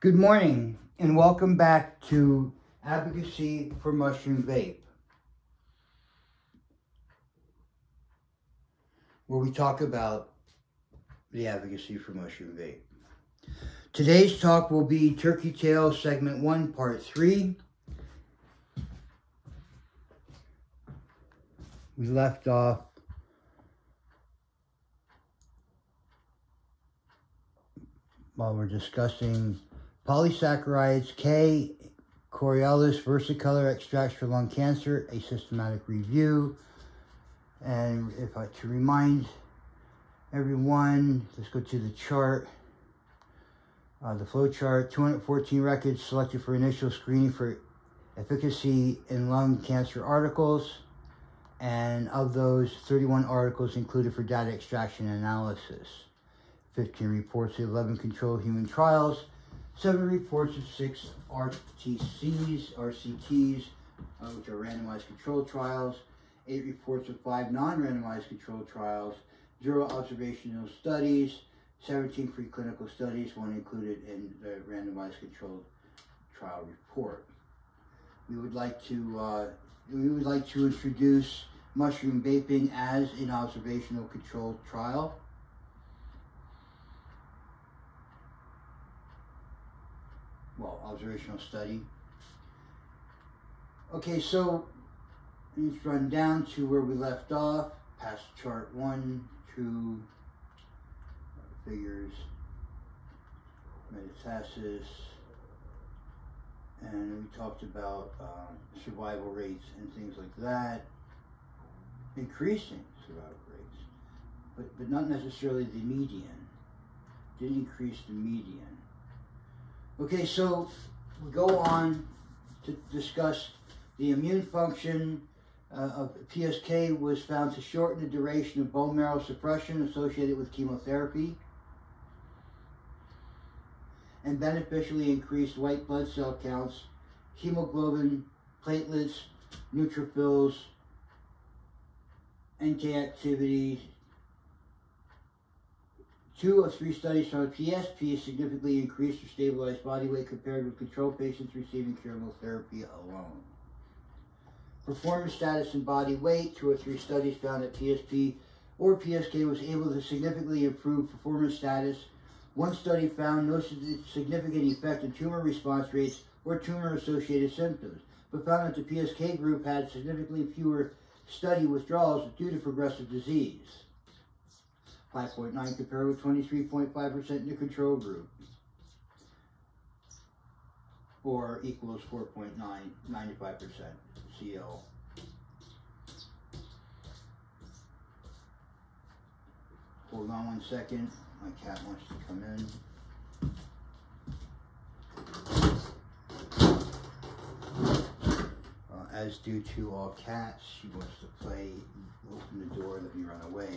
Good morning and welcome back to Advocacy for Mushroom Vape, where we talk about the advocacy for mushroom vape. Today's talk will be Turkey Tail Segment 1, Part 3. We left off while we're discussing polysaccharides, K, Coriolis versicolor extracts for lung cancer, a systematic review. And to remind everyone, let's go to the chart, the flow chart. 214 records selected for initial screening for efficacy in lung cancer articles. And of those, 31 articles included for data extraction and analysis. 15 reports of 11 controlled human trials, 7 reports of 6 RCTs, which are randomized controlled trials, 8 reports of 5 non-randomized controlled trials, 0 observational studies, 17 preclinical studies, 1 included in the randomized controlled trial report. We would like to introduce mushroom vaping as an observational controlled trial. Well, observational study. Okay, so let's run down to where we left off, past chart 1, 2, figures, metastasis, and we talked about survival rates and things like that, increasing survival rates, but not necessarily the median. Didn't increase the median. Okay, so we go on to discuss the immune function of PSK was found to shorten the duration of bone marrow suppression associated with chemotherapy and beneficially increased white blood cell counts, hemoglobin, platelets, neutrophils, NK activity. 2 of 3 studies found PSP significantly increased or stabilized body weight compared with control patients receiving chemotherapy alone. Performance status and body weight. 2 or 3 studies found that PSP or PSK was able to significantly improve performance status. 1 study found no significant effect in tumor response rates or tumor-associated symptoms, but found that the PSK group had significantly fewer study withdrawals due to progressive disease. 5.9 compared with 23.5% in the control group, or equals 4.9, 95% CL. Hold on 1 second, my cat wants to come in. As due to all cats, she wants to play, open the door, let me run away.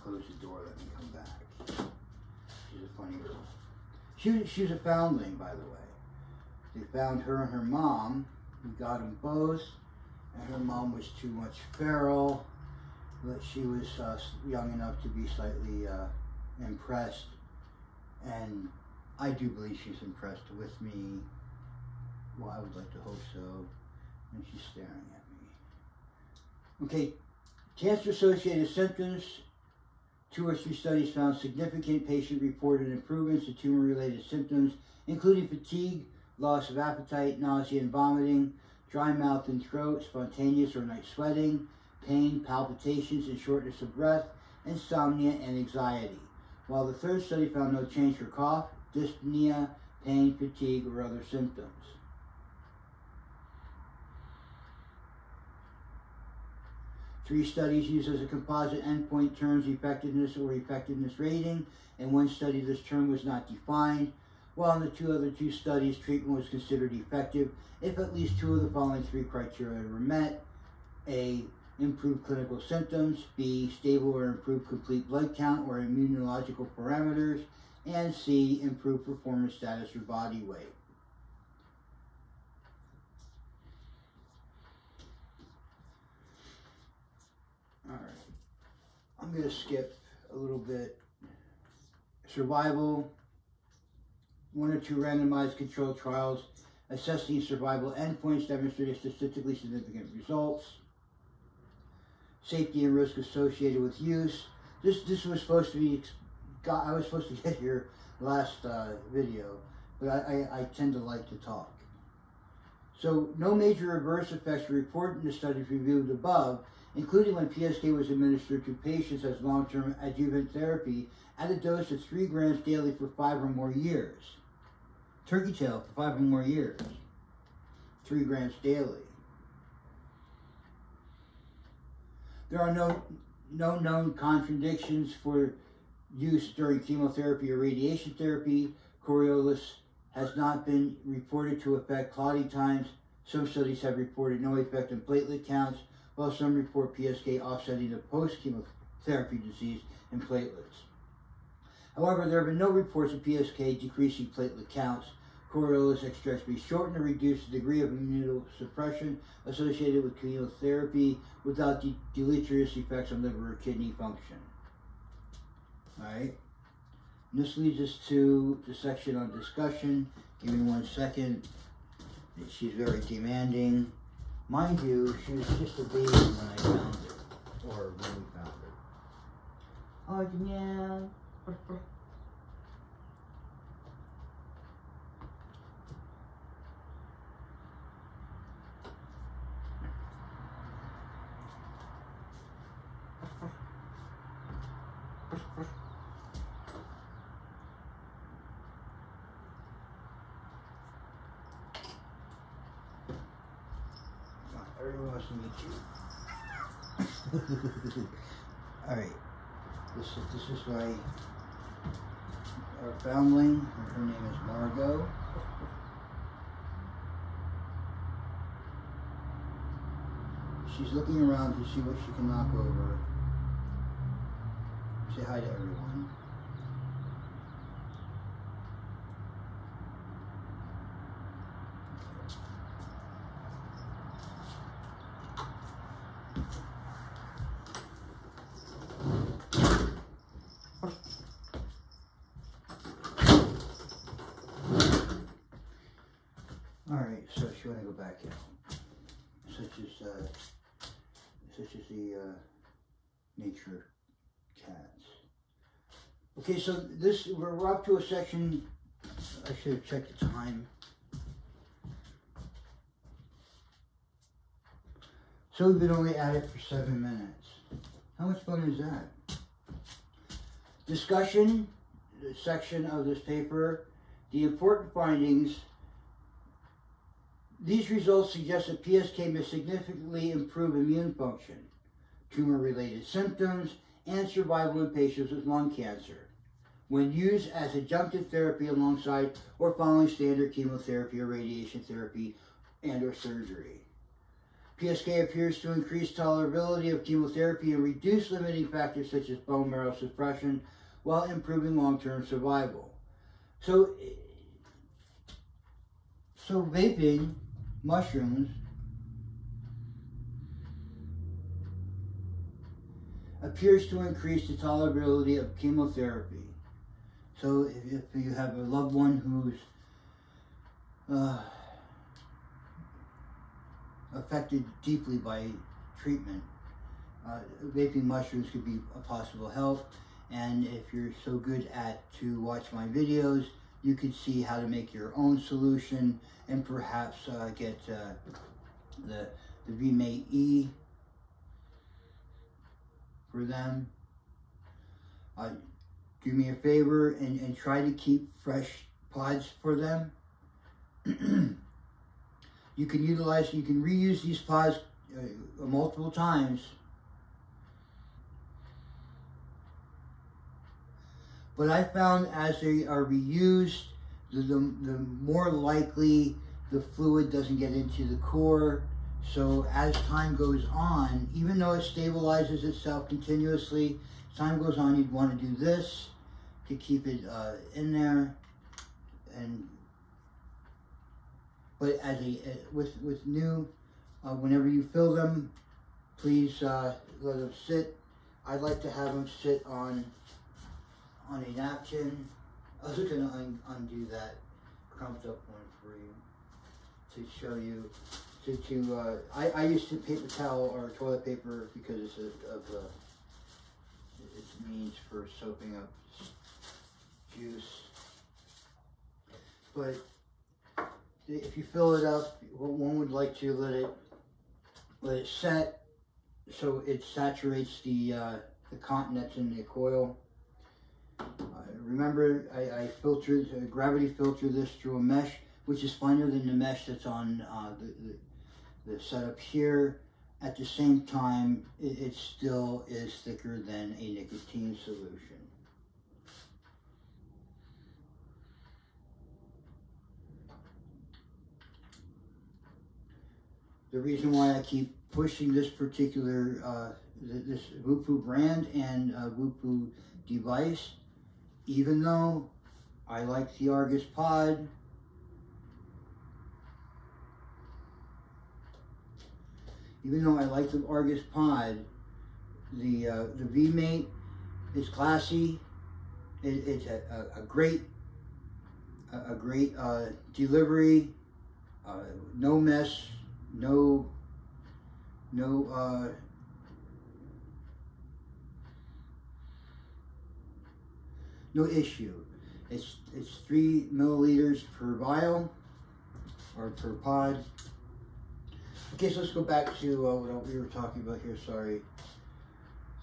Close the door, let me come back. She's a funny girl. She's a foundling, by the way. They found her and her mom. We got them both, and her mom was too much feral, but she was young enough to be slightly impressed, and I do believe she's impressed with me. Well, I would like to hope so. And she's staring at me. Okay, cancer-associated symptoms. 2 or 3 studies found significant patient-reported improvements in tumor-related symptoms, including fatigue, loss of appetite, nausea and vomiting, dry mouth and throat, spontaneous or night sweating, pain, palpitations and shortness of breath, insomnia and anxiety. While the 3rd study found no change for cough, dyspnea, pain, fatigue, or other symptoms. Three studies used as a composite endpoint terms effectiveness or effectiveness rating. In 1 study, this term was not defined, while in the other two studies, treatment was considered effective if at least 2 of the following 3 criteria were met. A, improved clinical symptoms. B, stable or improved complete blood count or immunological parameters. And C, improved performance status or body weight. All right, I'm going to skip a little bit. Survival, 1 or 2 randomized controlled trials assessing survival endpoints demonstrated statistically significant results. Safety and risk associated with use. This was supposed to be, I was supposed to get here last video, but I tend to like to talk. So no major adverse effects were reported in the studies reviewed above, including when PSK was administered to patients as long-term adjuvant therapy at a dose of 3 grams daily for 5 or more years. Turkey tail for 5 or more years. 3 grams daily. There are no known contradictions for use during chemotherapy or radiation therapy. Coriolis has not been reported to affect clotting times. Some studies have reported no effect on platelet counts, while some report PSK offsetting the post-chemotherapy disease in platelets. However, there have been no reports of PSK decreasing platelet counts. Coriolis extracts may shorten or reduce the degree of immunosuppression associated with chemotherapy without deleterious effects on liver or kidney function. Alright, this leads us to the section on discussion. Give me 1 second. She's very demanding. Mind you, she was just a baby when I found her, or when we found her. Oh, yeah. Everyone wants to meet you. All right. This is our foundling. Her name is Margot. She's looking around to see what she can knock over. Say hi to everyone. Alright, so she want to go back in. Such as the nature cats. Okay, so we're up to a section. I should have checked the time. So we've been only at it for 7 minutes. How much fun is that? Discussion section of this paper. The important findings. These results suggest that PSK may significantly improve immune function, tumor-related symptoms, and survival in patients with lung cancer when used as adjunctive therapy alongside or following standard chemotherapy or radiation therapy and or surgery. PSK appears to increase tolerability of chemotherapy and reduce limiting factors such as bone marrow suppression while improving long-term survival. So vaping mushrooms appears to increase the tolerability of chemotherapy. So if you have a loved one who's affected deeply by treatment, vaping mushrooms could be a possible help. And if you're so good to watch my videos, you can see how to make your own solution and perhaps get the VMate E for them. Do me a favor and try to keep fresh pods for them. You can reuse these pods multiple times. But I found as they are reused, the more likely the fluid doesn't get into the core. So as time goes on, even though it stabilizes itself continuously, as time goes on, you'd want to do this to keep it in there. But with new, whenever you fill them, please let them sit. I'd like to have them sit on a napkin. I was going to undo that. crumped up one for you to show you. I used to paper towel or toilet paper because of its means for soaking up juice. But if you fill it up, one would like to let it set so it saturates the content that's in the coil. Remember, I gravity filtered this through a mesh, which is finer than the mesh that's on the setup here. At the same time, it still is thicker than a nicotine solution. The reason why I keep pushing this particular, this Whoopoo brand and Whoopoo device, even though I like the Argus pod, the V-Mate is classy. It's a great delivery. No mess. No issue. It's 3 milliliters per vial or per pod. Okay, so let's go back to what we were talking about here. Sorry.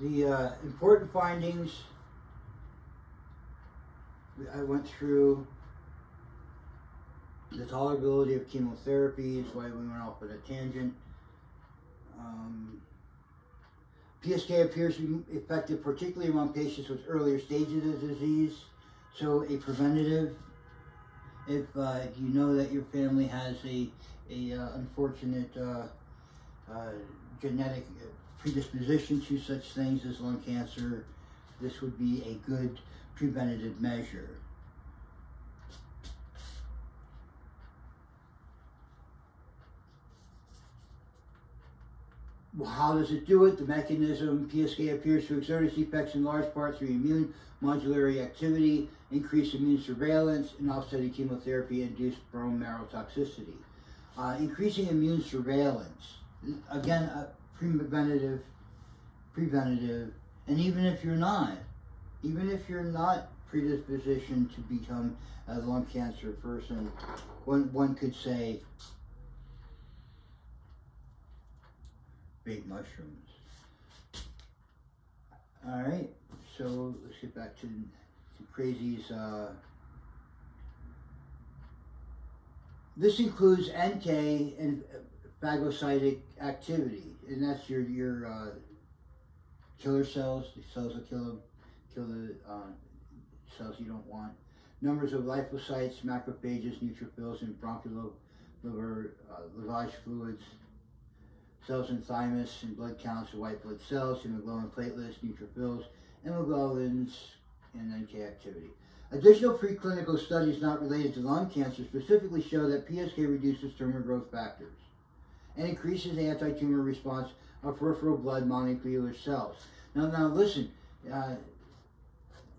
The important findings I went through. The tolerability of chemotherapy is why we went off on a tangent. PSK appears to be effective particularly among patients with earlier stages of the disease. So a preventative, if you know that your family has a unfortunate genetic predisposition to such things as lung cancer, this would be a good preventative measure. Well, how does it do it? The mechanism, PSK appears to exert its effects in large part through immune modulatory activity, increased immune surveillance, and offsetting chemotherapy-induced bone marrow toxicity. Increasing immune surveillance, again, preventative, and even if you're not predispositioned to become a lung cancer person, one could say, vape mushrooms. All right, so let's get back to Crazy's. This includes NK and phagocytic activity, and that's your killer cells. The cells that kill the cells you don't want. Numbers of lymphocytes, macrophages, neutrophils, and bronchial lavage fluids. Cells in thymus and blood counts of white blood cells, hemoglobin platelets, neutrophils, hemoglobins, and NK activity. Additional preclinical studies not related to lung cancer specifically show that PSK reduces tumor growth factors and increases the anti-tumor response of peripheral blood mononuclear cells. Now listen,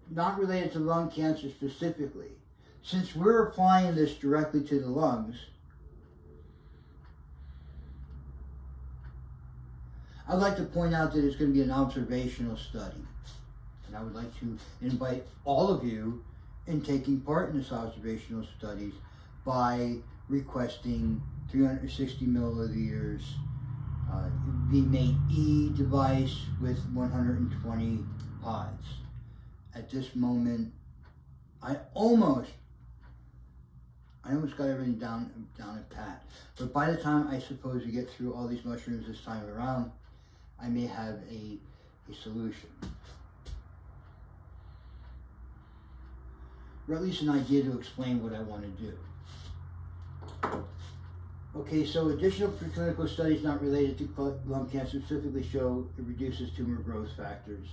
not related to lung cancer specifically. Since we're applying this directly to the lungs, I'd like to point out that it's going to be an observational study. And I would like to invite all of you in taking part in this observational studies by requesting 360 milliliters V-Mate E device with 120 pods. At this moment, I almost got everything down at pat. But by the time I suppose we get through all these mushrooms this time around, I may have a solution. Or at least an idea to explain what I want to do. Okay, so additional preclinical studies not related to lung cancer specifically show it reduces tumor growth factors.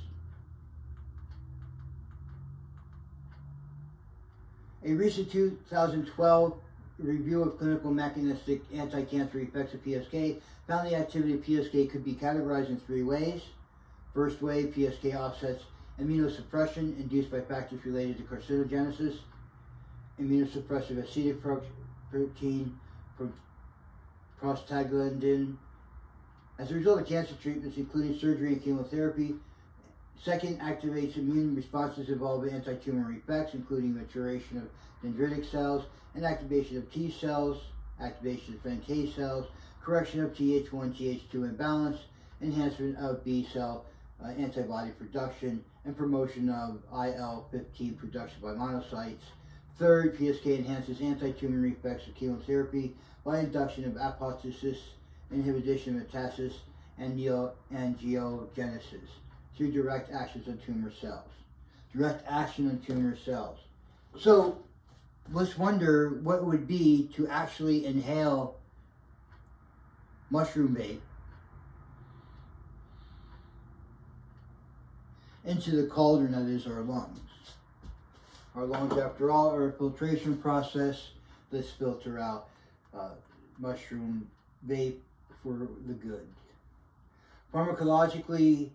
A recent 2012 review of clinical mechanistic anti-cancer effects of PSK found the activity of PSK could be categorized in 3 ways. First way, PSK offsets immunosuppression induced by factors related to carcinogenesis. immunosuppressive acetic protein, prostaglandin. As a result of cancer treatments, including surgery and chemotherapy, second, activates immune responses involving anti-tumor effects, including maturation of dendritic cells and activation of T cells, activation of NK cells, correction of Th1, Th2 imbalance, enhancement of B cell antibody production, and promotion of IL-15 production by monocytes. Third, PSK enhances anti-tumor effects of chemotherapy by induction of apoptosis, inhibition of metastasis, and angiogenesis through direct actions on tumor cells. Direct action on tumor cells. So let's wonder what it would be to actually inhale mushroom vape into the cauldron that is our lungs. Our lungs, after all, are a filtration process. Let's filter out mushroom vape for the good. Pharmacologically,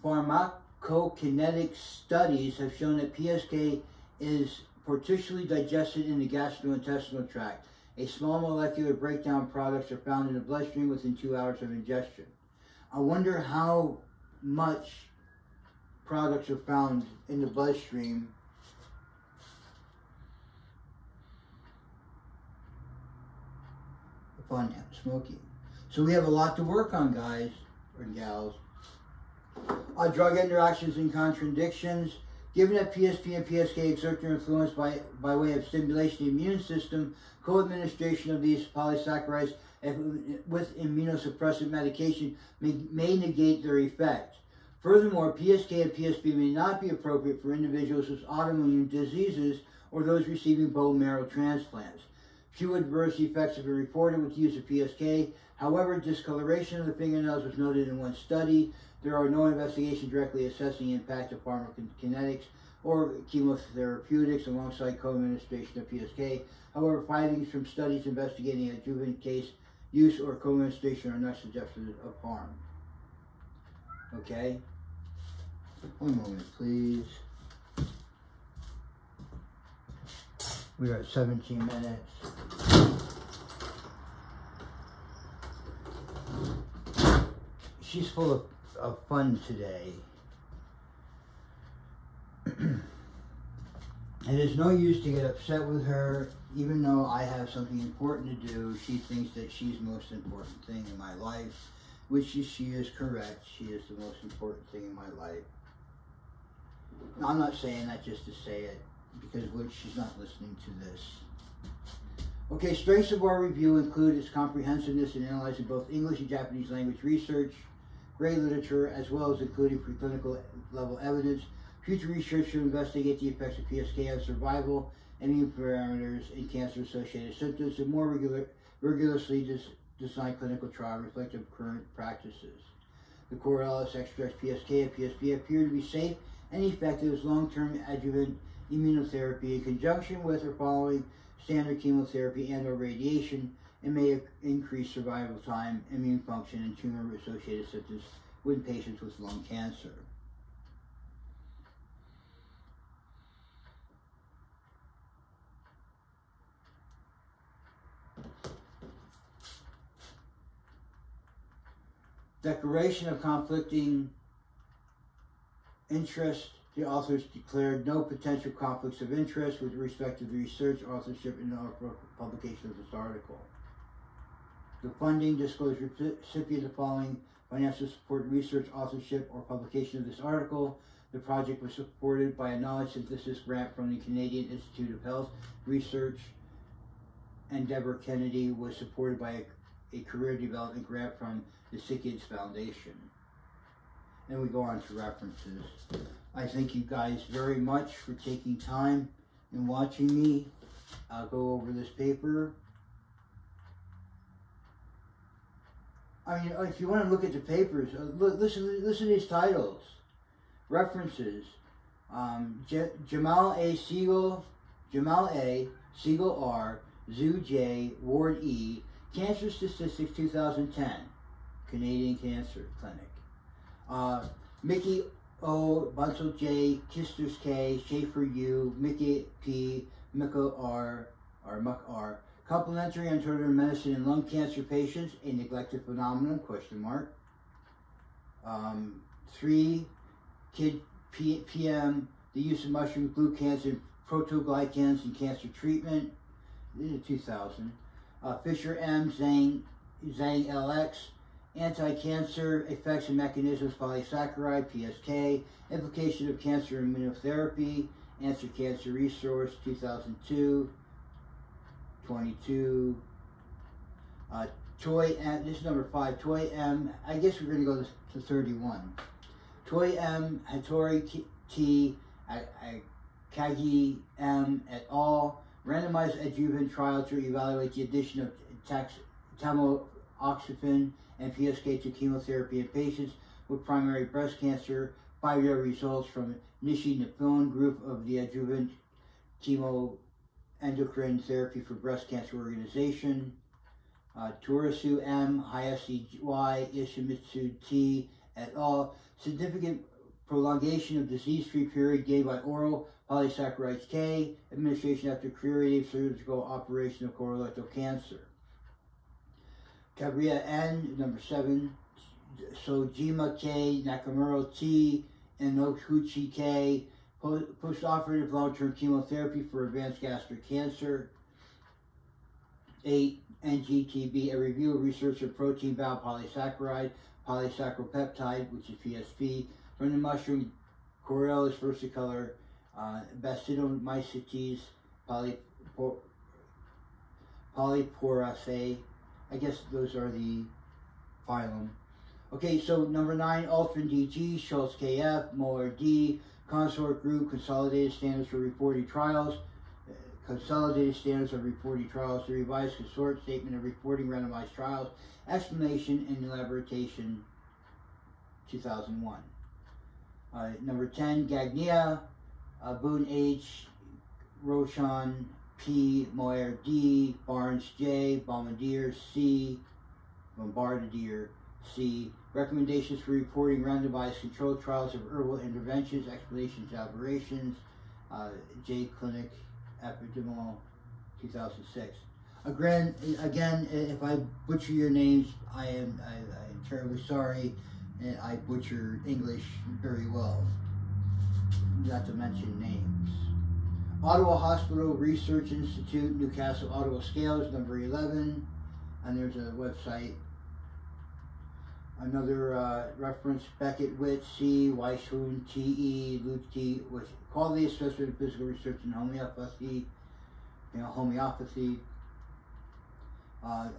pharmacokinetic studies have shown that PSK is partially digested in the gastrointestinal tract. A small molecular breakdown products are found in the bloodstream within 2 hours of ingestion. I wonder how much products are found in the bloodstream upon smoking. So we have a lot to work on, guys and gals. Drug interactions and contradictions. Given that PSP and PSK exert their influence by way of stimulation of the immune system, co-administration of these polysaccharides with immunosuppressive medication may negate their effect. Furthermore, PSK and PSP may not be appropriate for individuals with autoimmune diseases or those receiving bone marrow transplants. Few adverse effects have been reported with the use of PSK. However, discoloration of the fingernails was noted in one study. There are no investigations directly assessing the impact of pharmacokinetics or chemotherapeutics alongside co-administration of PSK. However, findings from studies investigating adjuvant case use or co-administration are not suggestive of harm. Okay? One moment, please. We are at 17 minutes. She's full of fun today. It is no use to get upset with her, even though I have something important to do. She thinks that she's the most important thing in my life, which she is correct. She is the most important thing in my life. Now, I'm not saying that just to say it, because she's not listening to this. Okay, strengths of our review include its comprehensiveness in analyzing both English and Japanese language research, great literature, as well as including preclinical level evidence. Future research should investigate the effects of PSK on survival, immune parameters, and cancer-associated symptoms, and more rigorously designed clinical trial reflective of current practices. The Corellis extracts PSK and PSP appear to be safe and effective as long-term adjuvant immunotherapy in conjunction with or following standard chemotherapy and or radiation, and may increase survival time, immune function, and tumor-associated symptoms in patients with lung cancer. Declaration of conflicting interest. The authors declared no potential conflicts of interest with respect to the research, authorship, and publication of this article. The funding disclosed recipient of the following financial support, research, authorship, or publication of this article. The project was supported by a knowledge synthesis grant from the Canadian Institute of Health Research, and Deborah Kennedy was supported by a career development grant from the SICKIDS Foundation. And we go on to references. I thank you guys very much for taking time and watching me. I'll go over this paper. I mean, if you want to look at the papers, listen to these titles. References. Jamal A. Siegel R. Zhu J. Ward E. Cancer Statistics 2010. Canadian Cancer Clinic. Mickey O, Bunsell J, Kisters K, Schaefer U, Mickey P, Miko R, or Muck R. Complementary alternative medicine in lung cancer patients, a neglected phenomenon, question mark. 3, Kid PM, the use of mushroom glucans and protoglycans in cancer treatment, this is 2000. Fisher M, Zhang LX, anti-cancer effects and mechanisms, polysaccharide, PSK, implication of cancer immunotherapy, Answer Cancer Resource, 2002, 22. Toy M, this is number 5, Toy M, I guess we're going to go to 31. Toy M, Hattori T, Kagi M et al. Randomized adjuvant trial to evaluate the addition of tamoxifen and PSK to chemotherapy in patients with primary breast cancer. 5-year results from Nishi Nippon group of the adjuvant chemoendocrine therapy for breast cancer organization. Turasu M, Hayashi Y, Ishimitsu T et al. Significant prolongation of disease-free period gained by oral polysaccharides K, administration after curative surgical operation of colorectal cancer. Cabrera N, number 7, Sojima K, Nakamura T, and Noguchi K, postoperative long-term chemotherapy for advanced gastric cancer. 8, NGTB, a review of research of protein-bound polysaccharide, polysaccharopeptide, which is PSP, from the mushroom Corylus versicolor, Basidiomycetes polyporaceae. I guess those are the phylum. Okay, so number 9, Altman DG, Schultz KF, Moeller D, Consort Group, Consolidated Standards for Reporting Trials, Consolidated Standards of Reporting Trials, the Revised Consort Statement of Reporting Randomized Trials, Explanation and Elaboration, 2001. Number 10, Gagnia, Boone H, Roshan P, Moyer D, Barnes J, Bombardier C, recommendations for reporting randomized controlled trials of herbal interventions, explanations, elaborations, J Clinic, Epidemal, 2006. Again, if I butcher your names, I'm terribly sorry, and I butcher English very well, not to mention names. Ottawa Hospital Research Institute, Newcastle, Ottawa Scales, number 11, and there's a website. Another reference, Beckett, Witt, C, Weishun, T.E., Lutke, which quality assessment of physical research in homeopathy,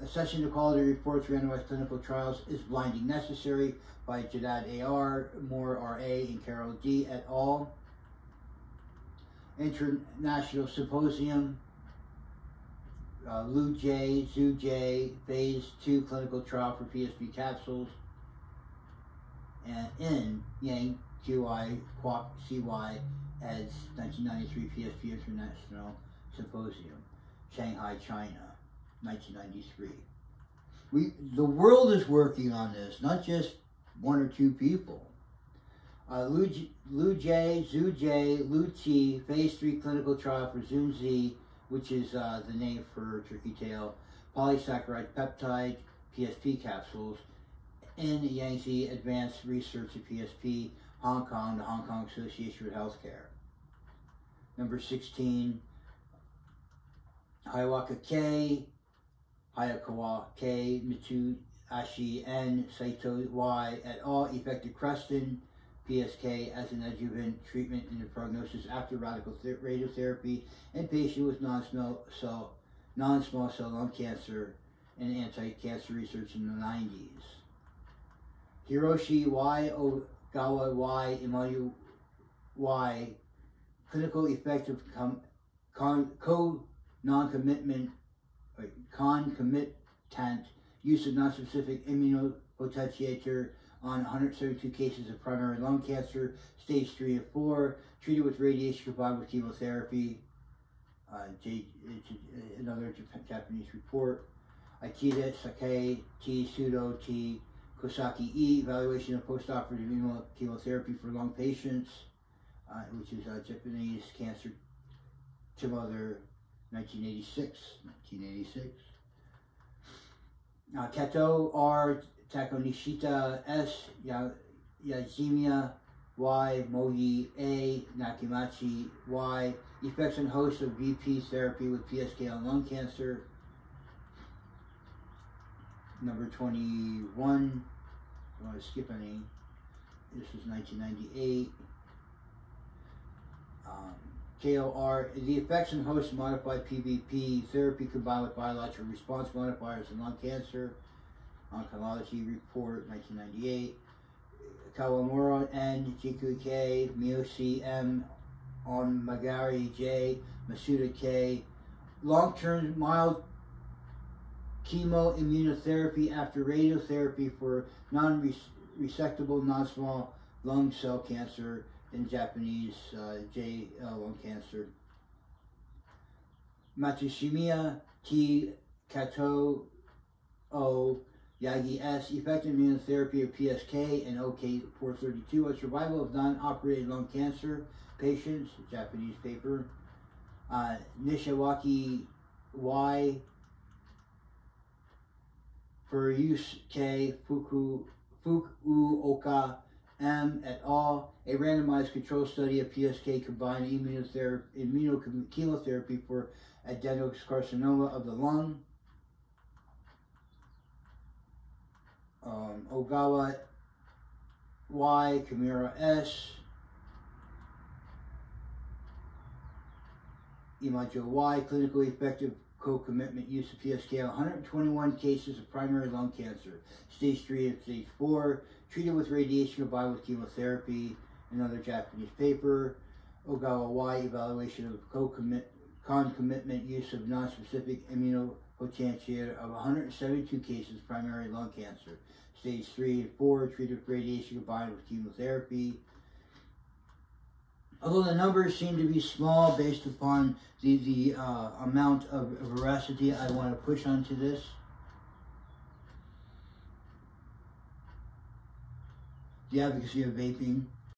assessing the quality reports randomized clinical trials is blinding necessary by Jadad A.R., Moore R.A., and Carol D. et al. International Symposium, Lu J, Zhu J, Phase 2 clinical trial for PSP capsules, and in Yang QI Quoc CY as 1993 PSP International Symposium, Shanghai, China, 1993. The world is working on this, not just 1 or 2 people. Lu J, Zhu J, Lu T, Phase 3 clinical trial for Zun Z, which is the name for turkey tail, polysaccharide peptide, PSP capsules, in Yangtze Advanced Research at PSP, Hong Kong, the Hong Kong Association for Healthcare. Number 16, Hayawaka K, Hayakawa K, Mitsuashi N, Saito Y et al. Effective Creston, PSK as an adjuvant treatment in the prognosis after radical radiotherapy in patients with non-small cell lung cancer and anti-cancer research in the 90s. Hiroshi Y, Ogawa Y, Emmanuel Y, clinical effect of concomitant use of non-specific immunopotentiator on 172 cases of primary lung cancer, stage 3 and 4, treated with radiation combined with chemotherapy. Another Japanese report. Akita, Sake, T, Pseudo, T, Kosaki E, evaluation of postoperative chemotherapy for lung patients, which is Japanese cancer tumor, 1986. Kato R, Takonishita S, Yazimiya Y, Mogi A, Nakimachi Y, effects on host of VP therapy with PSK on lung cancer. Number 21, I don't want to skip any. This is 1998. KOR, the effects on host modified PVP therapy combined with biological response modifiers in lung cancer. Oncology report, 1998. Kawamura N, Jiku K, Miyoshi M, on Magari J, Masuda K. Long-term mild chemoimmunotherapy after radiotherapy for non-resectable non-small lung cell cancer in Japanese J lung cancer. Matsushimiya T, Kato O, Yagi S, effective immunotherapy of PSK and OK432 on survival of non-operated lung cancer patients, Japanese paper. Nishawaki Y, for use K, Fukuoka M et al., a randomized control study of PSK combined immunochemotherapy for adenocarcinoma of the lung. Ogawa Y, Kimura S, Imajo Y, clinically effective co-commitment use of PSK on 121 cases of primary lung cancer, stage 3 and stage 4, treated with radiation combined with chemotherapy. Another Japanese paper. Ogawa Y, evaluation of concomitant use of non-specific immunopotentiator of 172 cases of primary lung cancer, stage 3 and 4, treated with radiation combined with chemotherapy. Although the numbers seem to be small based upon the amount of veracity I want to push onto this. The advocacy of vaping.